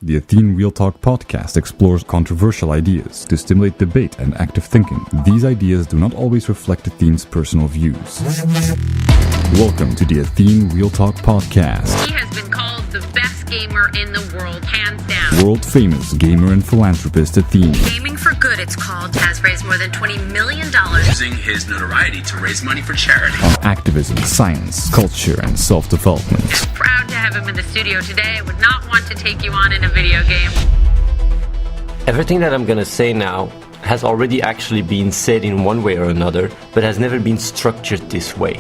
The Athene Real Talk Podcast explores controversial ideas to stimulate debate and active thinking. These ideas do not always reflect Athene's personal views. Welcome to the Athene Real Talk Podcast. He has been called the best gamer in the world, hands down. World-famous gamer and philanthropist Athene. Gaming for Good, it's called, has raised more than $20 million. Using his notoriety to raise money for charity. On activism, science, culture, and self-development. Proud to have him in the studio today. I would not want to take you on in a video game. Everything that I'm going to say now has already actually been said in one way or another, but has never been structured this way.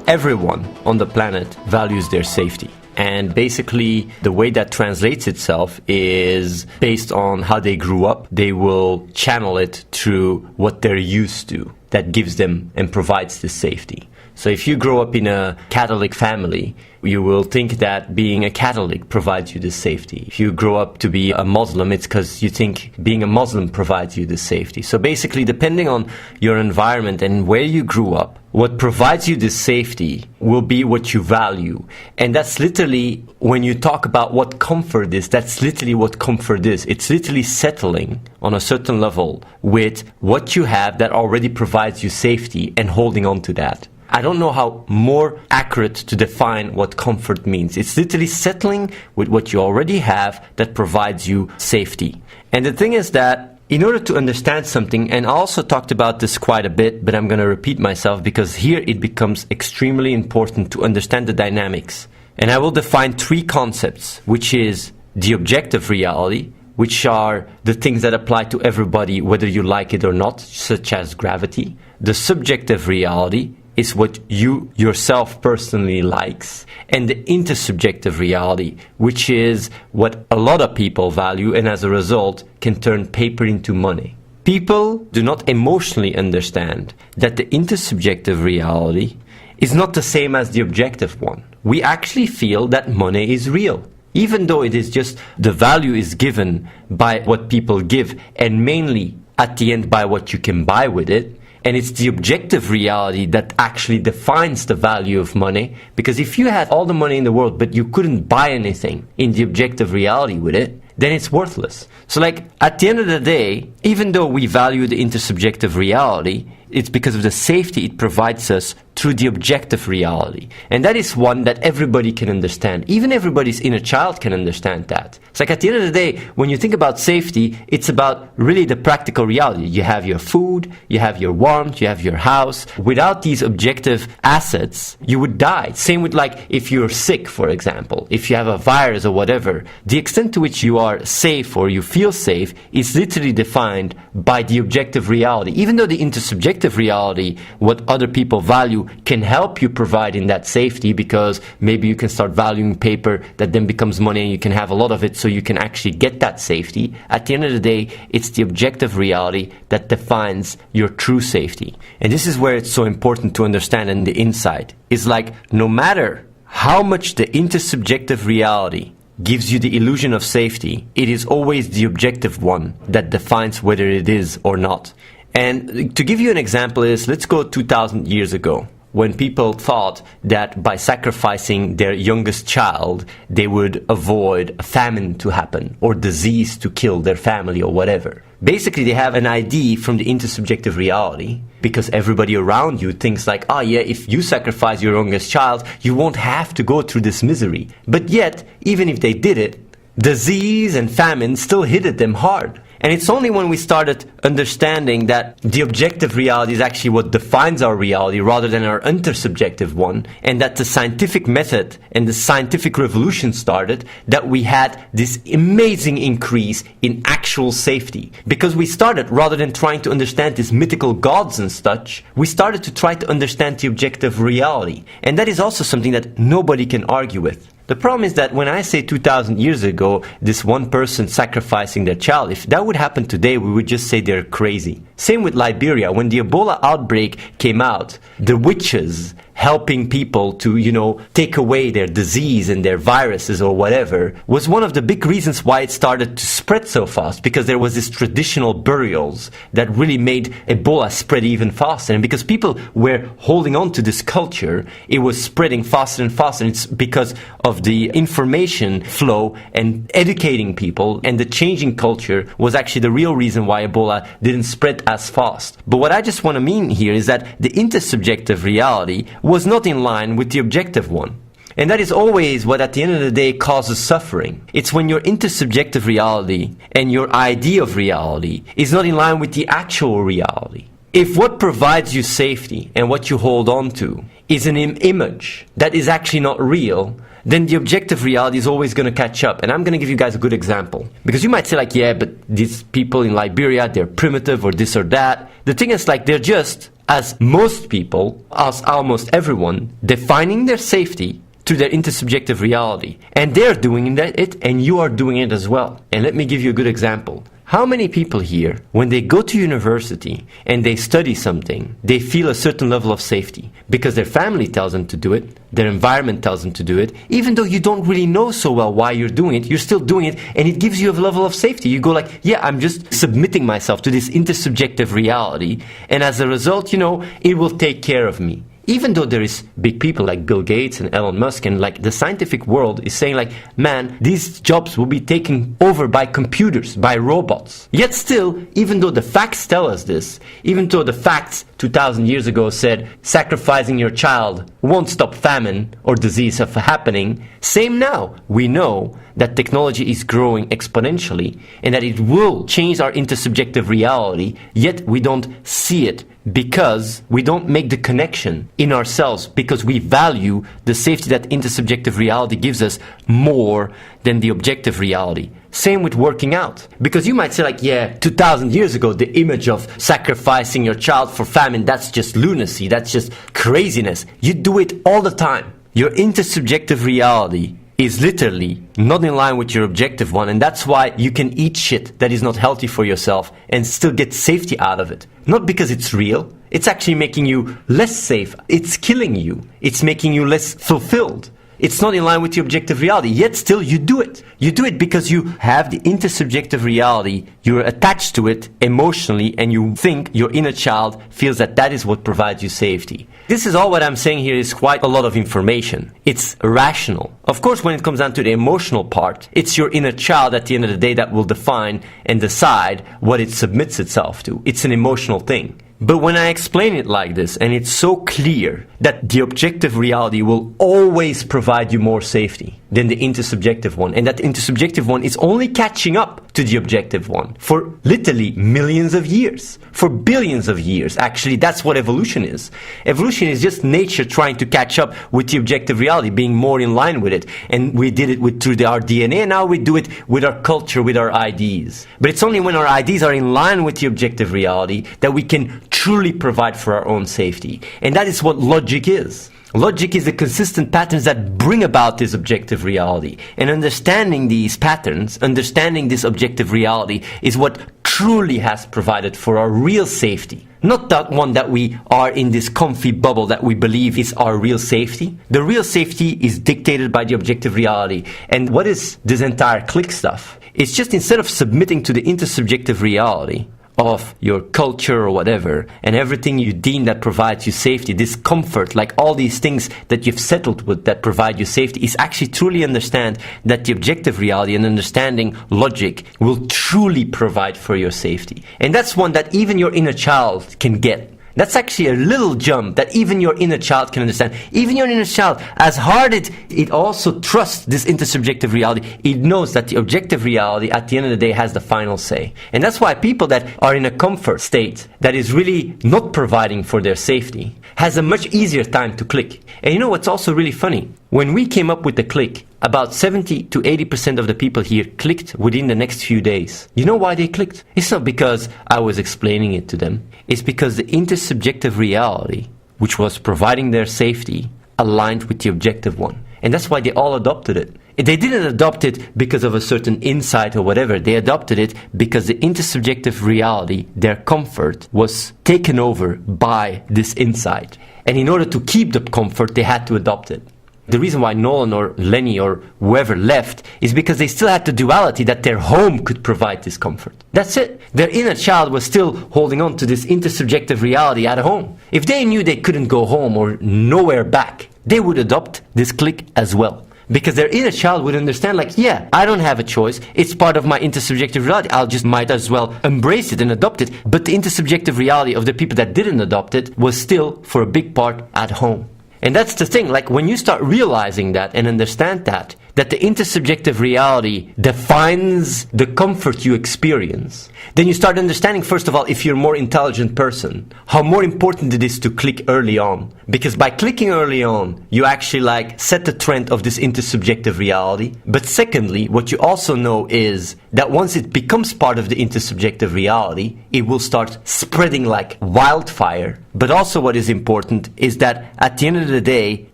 Everyone on the planet values their safety. And basically, the way that translates itself is based on how they grew up. They will channel it through what they're used to that gives them and provides this safety. So if you grow up in a Catholic family, you will think that being a Catholic provides you this safety. If you grow up to be a Muslim, it's because you think being a Muslim provides you this safety. So basically, depending on your environment and where you grew up, what provides you this safety will be what you value. And that's literally, when you talk about what comfort is, that's literally what comfort is. It's literally settling on a certain level with what you have that already provides you safety and holding on to that. I don't know how more accurate to define what comfort means. It's literally settling with what you already have that provides you safety. And the thing is that in order to understand something, and I also talked about this quite a bit, but I'm going to repeat myself because here it becomes extremely important to understand the dynamics. And I will define three concepts, which is the objective reality, which are the things that apply to everybody, whether you like it or not, such as gravity. The subjective reality is what you yourself personally likes, and the intersubjective reality, which is what a lot of people value and as a result can turn paper into money. People do not emotionally understand that the intersubjective reality is not the same as the objective one. We actually feel that money is real, even though it is just the value is given by what people give and mainly at the end by what you can buy with it. And it's the objective reality that actually defines the value of money. Because if you had all the money in the world, but you couldn't buy anything in the objective reality with it, then it's worthless. So like at the end of the day, even though we value the intersubjective reality, it's because of the safety it provides us through the objective reality. And that is one that everybody can understand. Even everybody's inner child can understand that. It's like at the end of the day, when you think about safety, it's about really the practical reality. You have your food, you have your warmth, you have your house. Without these objective assets, you would die. Same with like if you're sick, for example, if you have a virus or whatever, the extent to which you are safe or you feel safe is literally defined by the objective reality. Even though the intersubjective reality, what other people value, can help you provide in that safety, because maybe you can start valuing paper that then becomes money and you can have a lot of it so you can actually get that safety. At the end of the day, it's the objective reality that defines your true safety. And this is where it's so important to understand in the insight. It's like no matter how much the intersubjective reality gives you the illusion of safety, it is always the objective one that defines whether it is or not. And to give you an example is, let's go 2,000 years ago, when people thought that by sacrificing their youngest child, they would avoid a famine to happen or disease to kill their family or whatever. Basically, they have an idea from the intersubjective reality, because everybody around you thinks like, oh yeah, if you sacrifice your youngest child, you won't have to go through this misery. But yet, even if they did it, disease and famine still hit them hard. And it's only when we started understanding that the objective reality is actually what defines our reality rather than our intersubjective one, and that the scientific method and the scientific revolution started, that we had this amazing increase in actual safety. Because we started, rather than trying to understand these mythical gods and such, we started to try to understand the objective reality. And that is also something that nobody can argue with. The problem is that when I say 2,000 years ago, this one person sacrificing their child, if that would happen today, we would just say they're crazy. Same with Liberia. When the Ebola outbreak came out, the witches helping people to, take away their disease and their viruses or whatever, was one of the big reasons why it started to spread so fast, because there was this traditional burials that really made Ebola spread even faster. And because people were holding on to this culture, it was spreading faster and faster. It's because of the information flow and educating people, and the changing culture was actually the real reason why Ebola didn't spread as fast. But what I just want to mean here is that the intersubjective reality was not in line with the objective one. And that is always what at the end of the day causes suffering. It's when your intersubjective reality and your idea of reality is not in line with the actual reality. If what provides you safety and what you hold on to is an image that is actually not real, then the objective reality is always going to catch up. And I'm going to give you guys a good example. Because you might say like, yeah, but these people in Liberia, they're primitive or this or that. The thing is like, they're just, as most people, as almost everyone, defining their safety to their intersubjective reality. And they're doing it, and you are doing it as well. And let me give you a good example. How many people here, when they go to university and they study something, they feel a certain level of safety because their family tells them to do it, their environment tells them to do it, even though you don't really know so well why you're doing it, you're still doing it, and it gives you a level of safety. You go like, yeah, I'm just submitting myself to this intersubjective reality, and as a result, it will take care of me. Even though there is big people like Bill Gates and Elon Musk, and like the scientific world is saying like, man, these jobs will be taken over by computers, by robots. Yet still, even though the facts tell us this, even though the facts 2,000 years ago said sacrificing your child won't stop famine or disease from happening, same now, we know that technology is growing exponentially and that it will change our intersubjective reality, yet we don't see it because we don't make the connection in ourselves, because we value the safety that intersubjective reality gives us more than the objective reality. Same with working out. Because you might say like, yeah, 2,000 years ago, the image of sacrificing your child for famine, that's just lunacy, that's just craziness. You do it all the time. Your intersubjective reality is literally not in line with your objective one, and that's why you can eat shit that is not healthy for yourself and still get safety out of it. Not because it's real, it's actually making you less safe, it's killing you, it's making you less fulfilled. It's not in line with your objective reality, yet still you do it. You do it because you have the intersubjective reality, you're attached to it emotionally, and you think your inner child feels that that is what provides you safety. This is all what I'm saying here is quite a lot of information. It's rational. Of course, when it comes down to the emotional part, it's your inner child at the end of the day that will define and decide what it submits itself to. It's an emotional thing. But when I explain it like this, and it's so clear that the objective reality will always provide you more safety than the intersubjective one, and that intersubjective one is only catching up to the objective one for literally millions of years, for billions of years. Actually, that's what evolution is. Evolution is just nature trying to catch up with the objective reality, being more in line with it. And we did it through our DNA, and now we do it with our culture, with our IDs. But it's only when our IDs are in line with the objective reality that we can truly provide for our own safety. And that is what logic is. Logic is the consistent patterns that bring about this objective reality. And understanding these patterns, understanding this objective reality, is what truly has provided for our real safety. Not that one that we are in this comfy bubble that we believe is our real safety. The real safety is dictated by the objective reality. And what is this entire click stuff? It's just instead of submitting to the intersubjective reality of your culture or whatever, and everything you deem that provides you safety, this comfort, like all these things that you've settled with that provide you safety, is actually truly understand that the objective reality and understanding logic will truly provide for your safety. And that's one that even your inner child can get. That's actually a little jump that even your inner child can understand. Even your inner child, as hard as it also trusts this intersubjective reality, it knows that the objective reality at the end of the day has the final say. And that's why people that are in a comfort state that is really not providing for their safety has a much easier time to click. And you know what's also really funny? When we came up with the click, about 70 to 80% of the people here clicked within the next few days. You know why they clicked? It's not because I was explaining it to them. It's because the intersubjective reality, which was providing their safety, aligned with the objective one. And that's why they all adopted it. They didn't adopt it because of a certain insight or whatever. They adopted it because the intersubjective reality, their comfort, was taken over by this insight. And in order to keep the comfort, they had to adopt it. The reason why Nolan or Lenny or whoever left is because they still had the duality that their home could provide this comfort. That's it. Their inner child was still holding on to this intersubjective reality at home. If they knew they couldn't go home or nowhere back, they would adopt this clique as well. Because their inner child would understand, like, yeah, I don't have a choice. It's part of my intersubjective reality. Might as well embrace it and adopt it. But the intersubjective reality of the people that didn't adopt it was still, for a big part, at home. And that's the thing, like when you start realizing that and understand that the intersubjective reality defines the comfort you experience, then you start understanding, first of all, if you're a more intelligent person, how more important it is to click early on. Because by clicking early on, you actually like set the trend of this intersubjective reality. But secondly, what you also know is that once it becomes part of the intersubjective reality, it will start spreading like wildfire. But also what is important is that at the end of the day,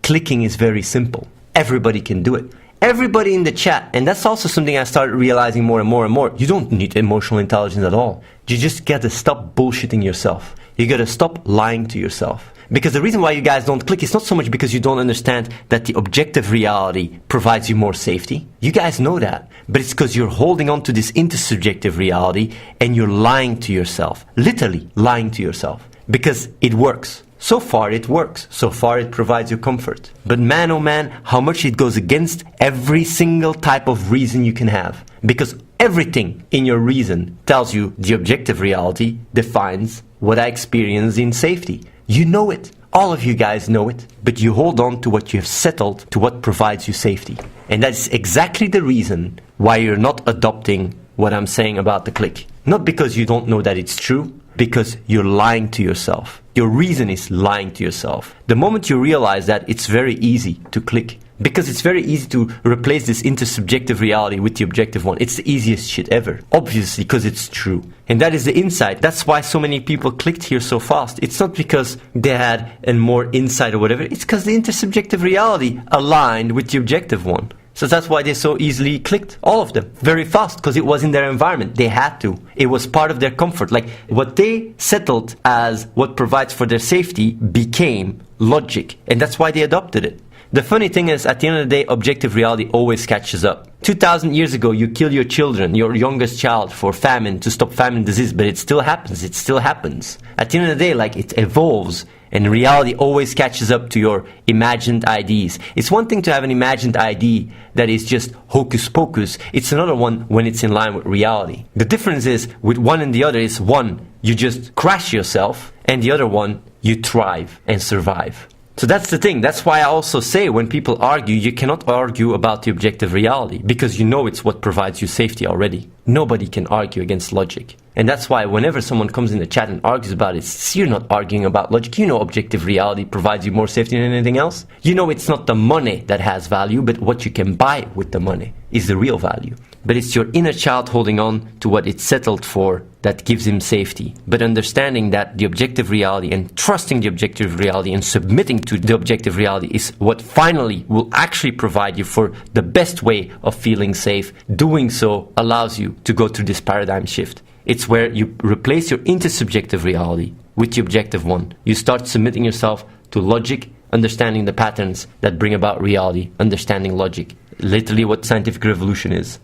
clicking is very simple. Everybody can do it. Everybody in the chat, and that's also something I started realizing more and more and more. You don't need emotional intelligence at all. You just gotta stop bullshitting yourself. You gotta stop lying to yourself. Because the reason why you guys don't click is not so much because you don't understand that the objective reality provides you more safety. You guys know that. But it's because you're holding on to this intersubjective reality and you're lying to yourself. Literally lying to yourself. Because it works. So far it works. So far it provides you comfort. But man oh man, how much it goes against every single type of reason you can have. Because everything in your reason tells you the objective reality defines what I experience in safety. You know it. All of you guys know it. But you hold on to what you have settled, to what provides you safety. And that's exactly the reason why you're not adopting what I'm saying about the click. Not because you don't know that it's true, because you're lying to yourself. Your reason is lying to yourself. The moment you realize that, it's very easy to click. Because it's very easy to replace this intersubjective reality with the objective one. It's the easiest shit ever. Obviously, because it's true. And that is the insight. That's why so many people clicked here so fast. It's not because they had a more insight or whatever. It's because the intersubjective reality aligned with the objective one. So that's why they so easily clicked, all of them, very fast, because it was in their environment. They had to. It was part of their comfort. Like what they settled as what provides for their safety became logic. And that's why they adopted it. The funny thing is, at the end of the day, objective reality always catches up. 2,000 years ago, you kill your children, your youngest child, for famine, to stop famine disease, but it still happens. It still happens. At the end of the day, like, it evolves, and reality always catches up to your imagined ideas. It's one thing to have an imagined idea that is just hocus pocus. It's another one when it's in line with reality. The difference is, with one and the other, is one, you just crash yourself, and the other one, you thrive and survive. So that's the thing. That's why I also say when people argue, you cannot argue about the objective reality because you know it's what provides you safety already. Nobody can argue against logic. And that's why whenever someone comes in the chat and argues about it, you're not arguing about logic. You know objective reality provides you more safety than anything else. You know it's not the money that has value, but what you can buy with the money is the real value. But it's your inner child holding on to what it's settled for that gives him safety. But understanding that the objective reality and trusting the objective reality and submitting to the objective reality is what finally will actually provide you for the best way of feeling safe. Doing so allows you to go through this paradigm shift. It's where you replace your intersubjective reality with the objective one. You start submitting yourself to logic, understanding the patterns that bring about reality, understanding logic. Literally what scientific revolution is.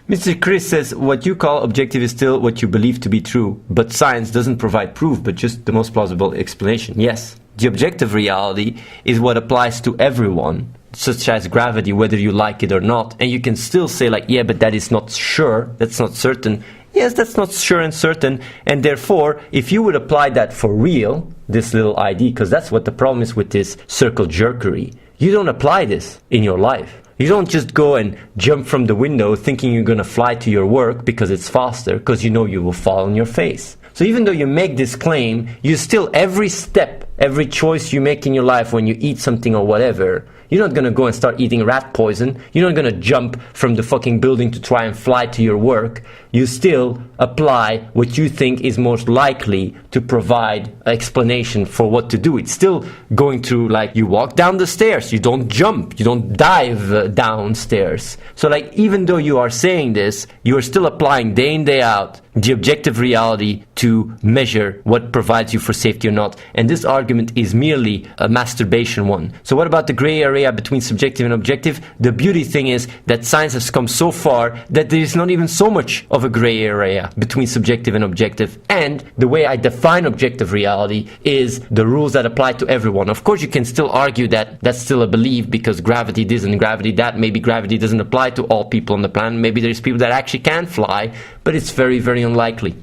Mr. Chris says, what you call objective is still what you believe to be true, but science doesn't provide proof, but just the most plausible explanation. Yes, the objective reality is what applies to everyone, such as gravity, whether you like it or not. And you can still say like, yeah, but that is not sure, that's not certain. Yes, that's not sure and certain. And therefore, if you would apply that for real, this little idea, because that's what the problem is with this circle jerkery, you don't apply this in your life. You don't just go and jump from the window thinking you're going to fly to your work because it's faster, because you know you will fall on your face. So even though you make this claim, you still, every step, every choice you make in your life when you eat something or whatever, you're not going to go and start eating rat poison. You're not going to jump from the fucking building to try and fly to your work. You still apply what you think is most likely to provide an explanation for what to do. It's still going through, like, you walk down the stairs. You don't jump. You don't dive downstairs. So, like, even though you are saying this, you are still applying day in, day out the objective reality to measure what provides you for safety or not. And this argument is merely a masturbation one. So what about the gray area between subjective and objective? The beauty thing is that science has come so far that there is not even so much of a gray area between subjective and objective. And the way I define objective reality is the rules that apply to everyone. Of course, you can still argue that that's still a belief because gravity this and gravity that. Maybe gravity doesn't apply to all people on the planet. Maybe there's people that actually can fly, but it's very, very unlikely.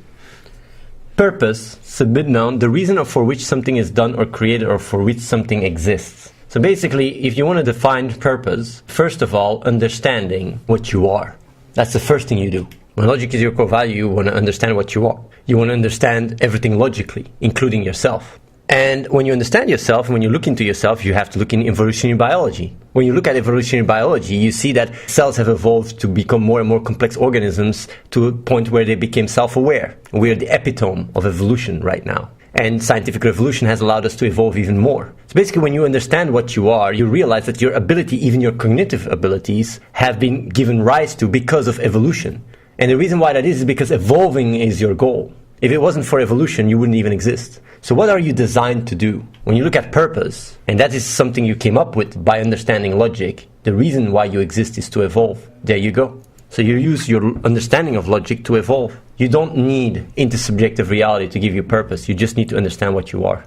Purpose, submit noun, the reason for which something is done or created or for which something exists. So basically, if you want to define purpose, first of all, understanding what you are. That's the first thing you do. When logic is your core value, you want to understand what you are. You want to understand everything logically, including yourself. And when you understand yourself, and when you look into yourself, you have to look in evolutionary biology. When you look at evolutionary biology, you see that cells have evolved to become more and more complex organisms to a point where they became self-aware. We're the epitome of evolution right now. And scientific revolution has allowed us to evolve even more. So basically, when you understand what you are, you realize that your ability, even your cognitive abilities, have been given rise to because of evolution. And the reason why that is because evolving is your goal. If it wasn't for evolution, you wouldn't even exist. So what are you designed to do? When you look at purpose, and that is something you came up with by understanding logic, the reason why you exist is to evolve. There you go. So you use your understanding of logic to evolve. You don't need intersubjective reality to give you purpose. You just need to understand what you are.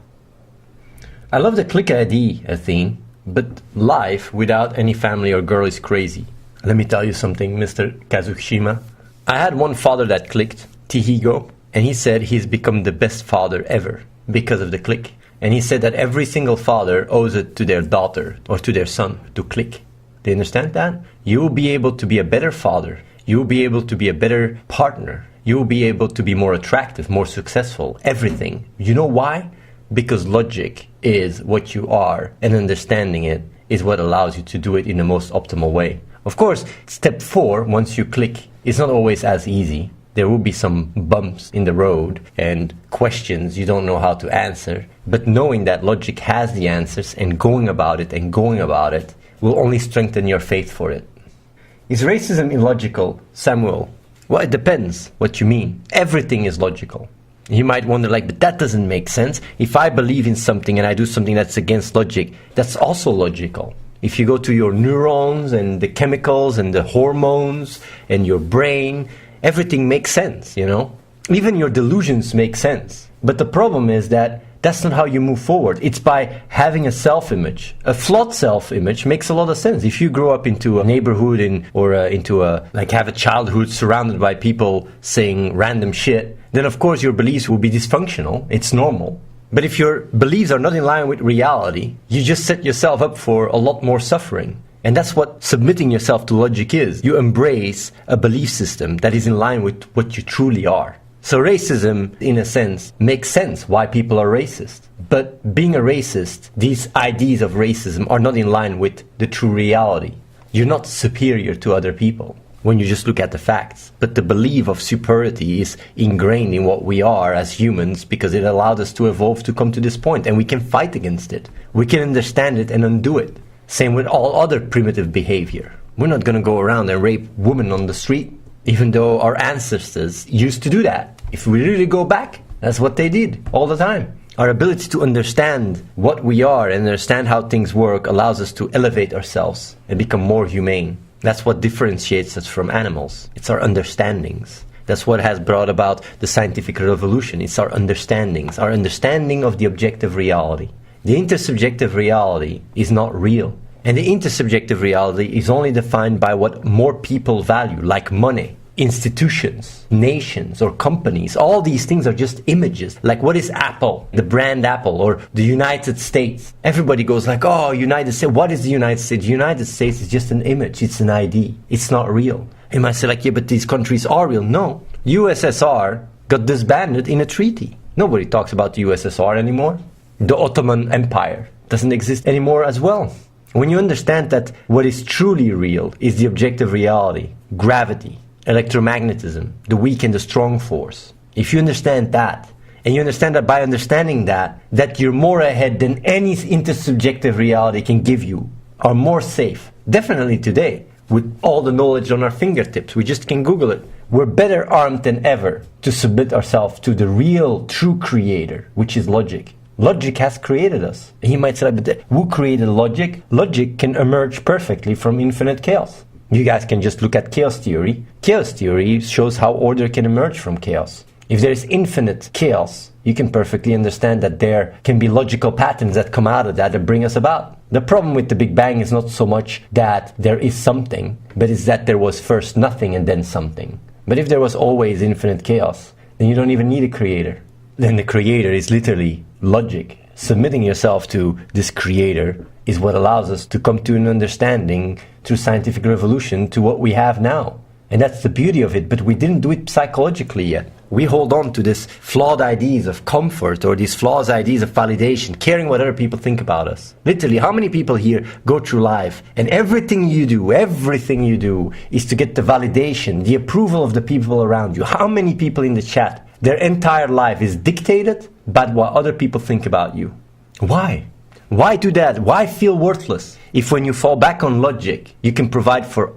I love the click ID, Athene, but life without any family or girl is crazy. Let me tell you something, Mr. Kazushima. I had one father that clicked, Tihigo, and he said he's become the best father ever because of the click. And he said that every single father owes it to their daughter or to their son to click. Do you understand that? You will be able to be a better father. You will be able to be a better partner. You will be able to be more attractive, more successful, everything. You know why? Because logic is what you are, and understanding it is what allows you to do it in the most optimal way. Of course, step 4, once you click, is not always as easy. There will be some bumps in the road and questions you don't know how to answer. But knowing that logic has the answers and going about it will only strengthen your faith for it. Is racism illogical, Samuel? Well, it depends what you mean. Everything is logical. You might wonder, but that doesn't make sense. If I believe in something and I do something that's against logic, that's also logical. If you go to your neurons and the chemicals and the hormones and your brain, everything makes sense, Even your delusions make sense. But the problem is that that's not how you move forward. It's by having a self-image. A flawed self-image makes a lot of sense. If you grow up into a neighborhood have a childhood surrounded by people saying random shit, then of course your beliefs will be dysfunctional. It's normal. But if your beliefs are not in line with reality, you just set yourself up for a lot more suffering. And that's what submitting yourself to logic is. You embrace a belief system that is in line with what you truly are. So racism, in a sense, makes sense why people are racist. But being a racist, these ideas of racism are not in line with the true reality. You're not superior to other people when you just look at the facts. But the belief of superiority is ingrained in what we are as humans because it allowed us to evolve to come to this point, and we can fight against it. We can understand it and undo it. Same with all other primitive behavior. We're not going to go around and rape women on the street, even though our ancestors used to do that. If we really go back, that's what they did all the time. Our ability to understand what we are and understand how things work allows us to elevate ourselves and become more humane. That's what differentiates us from animals. It's our understandings. That's what has brought about the scientific revolution. It's our understandings, our understanding of the objective reality. The intersubjective reality is not real. And the intersubjective reality is only defined by what more people value, like money, institutions, nations, or companies. All these things are just images. Like, what is Apple? The brand Apple, or the United States. Everybody goes oh, United States. What is the United States? The United States is just an image. It's an ID. It's not real. You might say yeah, but these countries are real. No. USSR got disbanded in a treaty. Nobody talks about the USSR anymore. The Ottoman Empire doesn't exist anymore as well. When you understand that what is truly real is the objective reality, gravity, electromagnetism, the weak and the strong force. If you understand that, and you understand that by understanding that you're more ahead than any intersubjective reality can give you, are more safe. Definitely today, with all the knowledge on our fingertips. We just can Google it. we're better armed than ever to submit ourselves to the real, true creator, which is logic. Logic has created us. And you might say, but who created logic? Logic can emerge perfectly from infinite chaos. You guys can just look at chaos theory. Chaos theory shows how order can emerge from chaos. If there's infinite chaos, you can perfectly understand that there can be logical patterns that come out of that bring us about. The problem with the Big Bang is not so much that there is something, but it's that there was first nothing and then something. But if there was always infinite chaos, then you don't even need a creator. Then the creator is literally logic. Submitting yourself to this creator is what allows us to come to an understanding through scientific revolution to what we have now. And that's the beauty of it, but we didn't do it psychologically yet. We hold on to this flawed ideas of comfort or these flawed ideas of validation, caring what other people think about us. Literally, how many people here go through life and everything you do is to get the validation, the approval of the people around you? How many people in the chat, their entire life is dictated by what other people think about you? Why? Why do that? Why feel worthless? If when you fall back on logic, you can provide for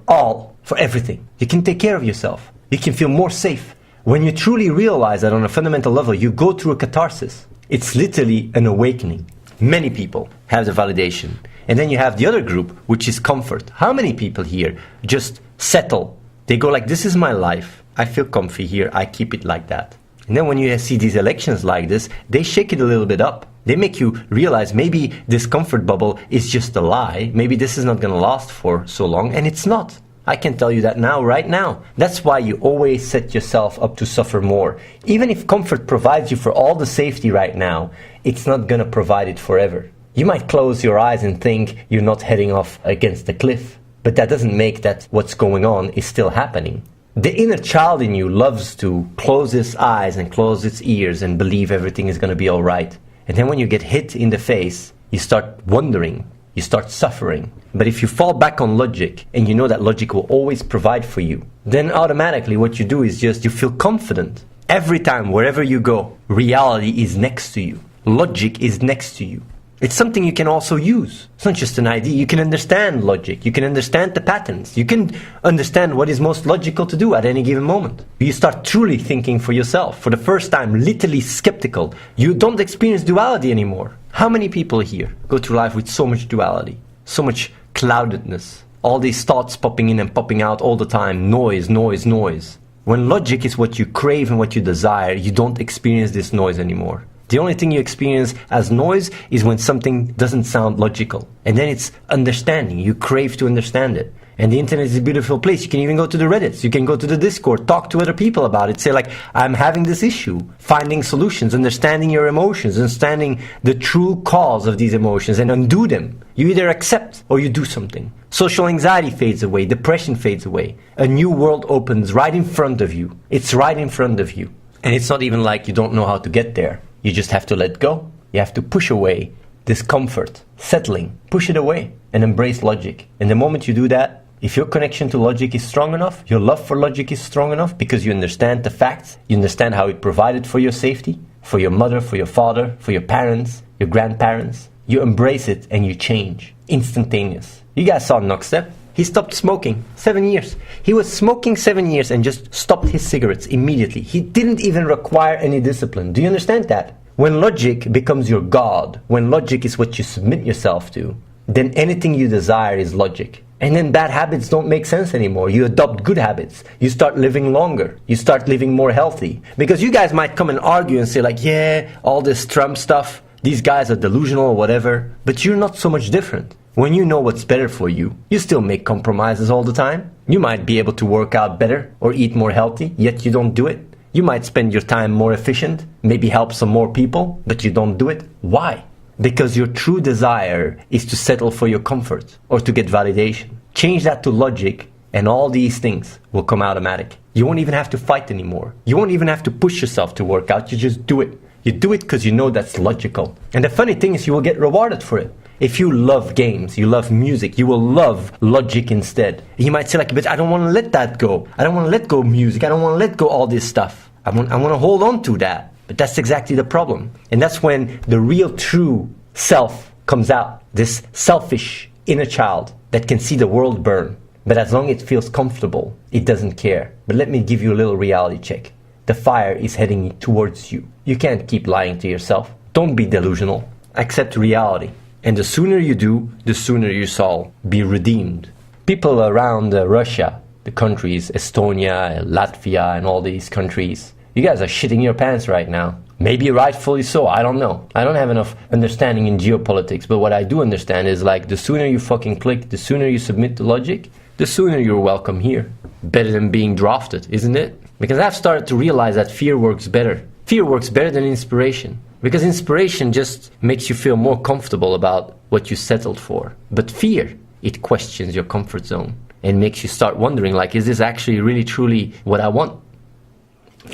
everything. You can take care of yourself. You can feel more safe. When you truly realize that on a fundamental level, you go through a catharsis. It's literally an awakening. Many people have the validation. And then you have the other group, which is comfort. How many people here just settle? They go like, this is my life. I feel comfy here. I keep it like that. And then when you see these elections like this, they shake it a little bit up. They make you realize maybe this comfort bubble is just a lie. Maybe this is not going to last for so long. And it's not. I can tell you that now, right now. That's why you always set yourself up to suffer more. Even if comfort provides you for all the safety right now, it's not going to provide it forever. You might close your eyes and think you're not heading off against the cliff. But that doesn't make that what's going on is still happening. The inner child in you loves to close its eyes and close its ears and believe everything is going to be all right. And then when you get hit in the face, you start wondering. You start suffering. But if you fall back on logic and you know that logic will always provide for you, then automatically what you do is just you feel confident. Every time, wherever you go, reality is next to you. Logic is next to you. It's something you can also use. It's not just an idea. You can understand logic. You can understand the patterns. You can understand what is most logical to do at any given moment. You start truly thinking for yourself. For the first time, literally skeptical. You don't experience duality anymore. How many people here go through life with so much duality? So much cloudedness. All these thoughts popping in and popping out all the time. Noise, noise, noise. When logic is what you crave and what you desire, you don't experience this noise anymore. The only thing you experience as noise is when something doesn't sound logical. And then it's understanding. You crave to understand it. And the internet is a beautiful place. You can even go to the Reddits. You can go to the Discord, talk to other people about it. Say like, I'm having this issue. Finding solutions, understanding your emotions, understanding the true cause of these emotions and undo them. You either accept or you do something. Social anxiety fades away. Depression fades away. A new world opens right in front of you. It's right in front of you. And it's not even like you don't know how to get there. You just have to let go. You have to push away discomfort, settling, push it away and embrace logic. And the moment you do that, if your connection to logic is strong enough, your love for logic is strong enough because you understand the facts, you understand how it provided for your safety, for your mother, for your father, for your parents, your grandparents, you embrace it and you change. Instantaneous. You guys saw Knockstep. He stopped smoking 7 years. He was smoking 7 years and just stopped his cigarettes immediately. He didn't even require any discipline. Do you understand that? When logic becomes your God, when logic is what you submit yourself to, then anything you desire is logic. And then bad habits don't make sense anymore. You adopt good habits. You start living longer. You start living more healthy. Because you guys might come and argue and say like, yeah, all this Trump stuff, these guys are delusional or whatever. But you're not so much different. When you know what's better for you, you still make compromises all the time. You might be able to work out better or eat more healthy, yet you don't do it. You might spend your time more efficient, maybe help some more people, but you don't do it. Why? Because your true desire is to settle for your comfort or to get validation. Change that to logic and all these things will come automatic. You won't even have to fight anymore. You won't even have to push yourself to work out. You just do it. You do it because you know that's logical. And the funny thing is you will get rewarded for it. If you love games, you love music, you will love logic instead. You might say like, but I don't want to let that go. I don't want to let go of music. I don't want to let go all this stuff. I want to hold on to that. But that's exactly the problem. And that's when the real true self comes out. This selfish inner child that can see the world burn. But as long as it feels comfortable, it doesn't care. But let me give you a little reality check. The fire is heading towards you. You can't keep lying to yourself. Don't be delusional. Accept reality. And the sooner you do, the sooner you shall be redeemed. People around Russia, the countries, Estonia, Latvia, and all these countries, you guys are shitting your pants right now. Maybe rightfully so, I don't know. I don't have enough understanding in geopolitics, but what I do understand is like the sooner you fucking click, the sooner you submit to logic, the sooner you're welcome here. Better than being drafted, isn't it? Because I've started to realize that fear works better. Fear works better than inspiration. Because inspiration just makes you feel more comfortable about what you settled for. But fear, it questions your comfort zone and makes you start wondering, like, is this actually really truly what I want?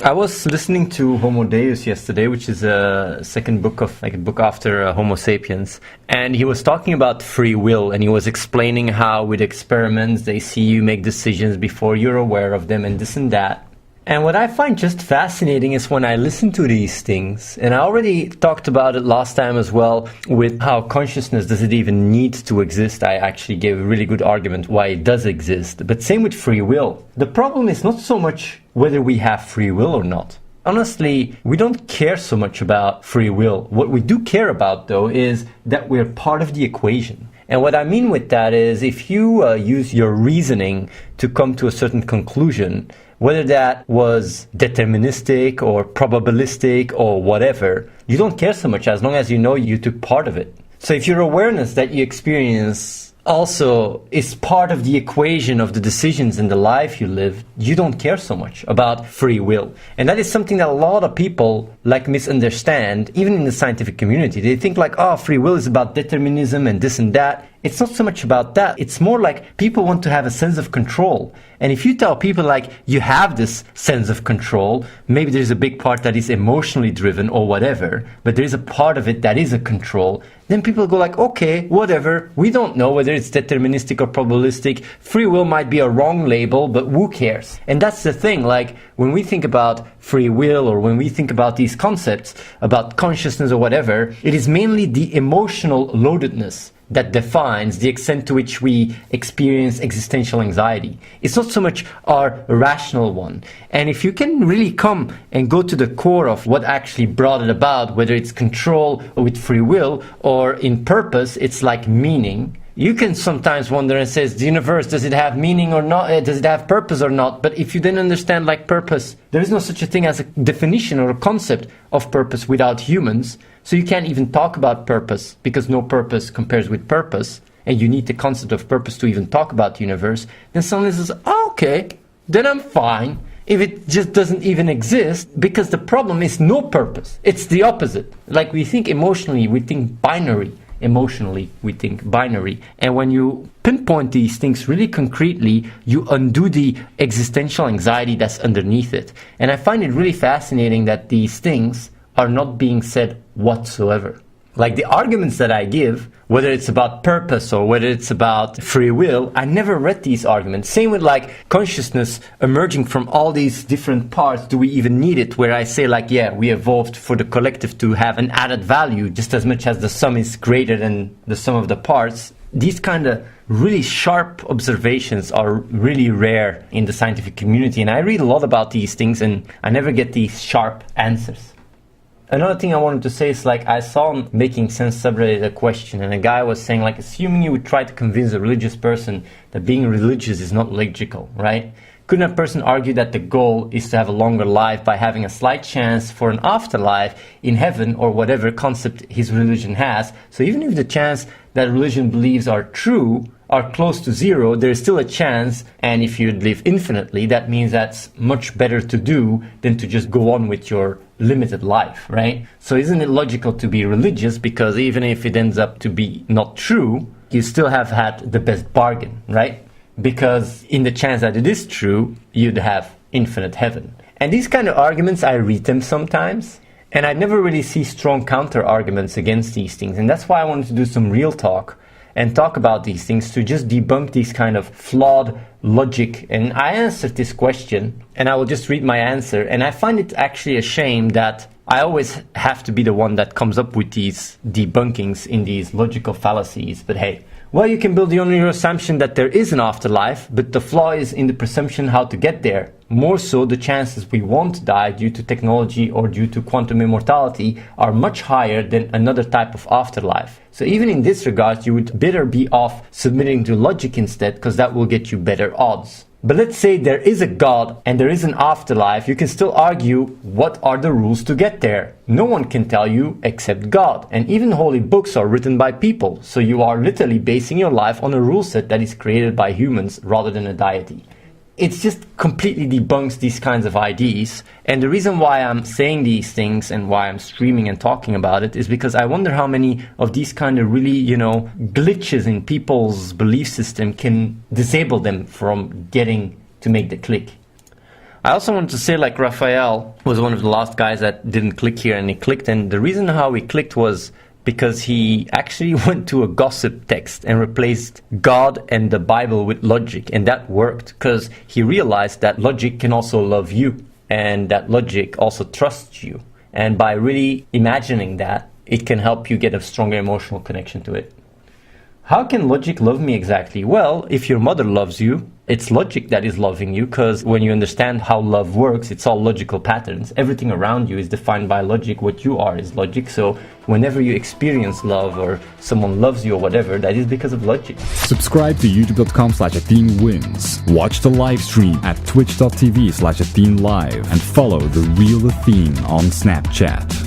I was listening to Homo Deus yesterday, which is a second book of, like a book after Homo Sapiens. And he was talking about free will, and he was explaining how with experiments they see you make decisions before you're aware of them and this and that. And what I find just fascinating is when I listen to these things, and I already talked about it last time as well, with how consciousness, does it even need to exist? I actually gave a really good argument why it does exist. But same with free will. The problem is not so much whether we have free will or not. Honestly, we don't care so much about free will. What we do care about, though, is that we're part of the equation. And what I mean with that is if you use your reasoning to come to a certain conclusion, whether that was deterministic or probabilistic or whatever, you don't care so much as long as you know you took part of it. So if your awareness that you experience also is part of the equation of the decisions in the life you live, you don't care so much about free will. And that is something that a lot of people like misunderstand, even in the scientific community. They think like, oh, free will is about determinism and this and that. It's not so much about that. It's more like people want to have a sense of control. And if you tell people like you have this sense of control, maybe there's a big part that is emotionally driven or whatever, but there's a part of it that is a control, then people go like, okay, whatever. We don't know whether it's deterministic or probabilistic. Free will might be a wrong label, but who cares? And that's the thing. Like when we think about free will or when we think about these concepts about consciousness or whatever, it is mainly the emotional loadedness that defines the extent to which we experience existential anxiety. It's not so much our rational one. And if you can really come and go to the core of what actually brought it about, whether it's control or with free will or in purpose, it's like meaning. You can sometimes wonder and says, the universe, does it have meaning or not? Does it have purpose or not? But if you then understand like purpose, there is no such a thing as a definition or a concept of purpose without humans. So you can't even talk about purpose because no purpose compares with purpose. And you need the concept of purpose to even talk about the universe. Then someone says, oh, okay, then I'm fine. If it just doesn't even exist, because the problem is no purpose. It's the opposite. Like we think emotionally, we think binary. Emotionally, we think binary. And when you pinpoint these things really concretely, you undo the existential anxiety that's underneath it. And I find it really fascinating that these things are not being said whatsoever. Like the arguments that I give, whether it's about purpose or whether it's about free will, I never read these arguments. Same with like consciousness emerging from all these different parts. Do we even need it? Where I say like, yeah, we evolved for the collective to have an added value just as much as the sum is greater than the sum of the parts. These kind of really sharp observations are really rare in the scientific community. And I read a lot about these things and I never get these sharp answers. Another thing I wanted to say is like I saw on Making Sense subreddit a question and a guy was saying like assuming you would try to convince a religious person that being religious is not logical, right? Couldn't a person argue that the goal is to have a longer life by having a slight chance for an afterlife in heaven or whatever concept his religion has? So even if the chance that religion believes are true are close to zero, there is still a chance, and if you live infinitely, that means that's much better to do than to just go on with your limited life, right? So isn't it logical to be religious because even if it ends up to be not true, you still have had the best bargain, right? Because in the chance that it is true, you'd have infinite heaven. And these kind of arguments, I read them sometimes, and I never really see strong counter arguments against these things. And that's why I wanted to do some real talk and talk about these things to just debunk these kind of flawed logic. And I answered this question, and I will just read my answer. And I find it actually a shame that I always have to be the one that comes up with these debunkings in these logical fallacies. But hey, well, you can build on your assumption that there is an afterlife, but the flaw is in the presumption how to get there. More so, the chances we won't die due to technology or due to quantum immortality are much higher than another type of afterlife. So even in this regard, you would better be off submitting to logic instead, because that will get you better odds. But let's say there is a God and there is an afterlife, you can still argue what are the rules to get there. No one can tell you except God. And even holy books are written by people, so you are literally basing your life on a rule set that is created by humans rather than a deity. It's just completely debunks these kinds of ideas. And the reason why I'm saying these things and why I'm streaming and talking about it is because I wonder how many of these kind of really, glitches in people's belief system can disable them from getting to make the click. I also wanted to say, like, Raphael was one of the last guys that didn't click here, and he clicked. And the reason how he clicked was because he actually went to a gossip text and replaced God and the Bible with logic. And that worked because he realized that logic can also love you and that logic also trusts you. And by really imagining that, it can help you get a stronger emotional connection to it. How can logic love me exactly? Well, if your mother loves you, it's logic that is loving you, because when you understand how love works, it's all logical patterns. Everything around you is defined by logic. What you are is logic. So whenever you experience love or someone loves you or whatever, that is because of logic. Subscribe to youtube.com/AtheneWins. Watch the live stream at twitch.tv/AtheneLive and follow The Real Athene on Snapchat.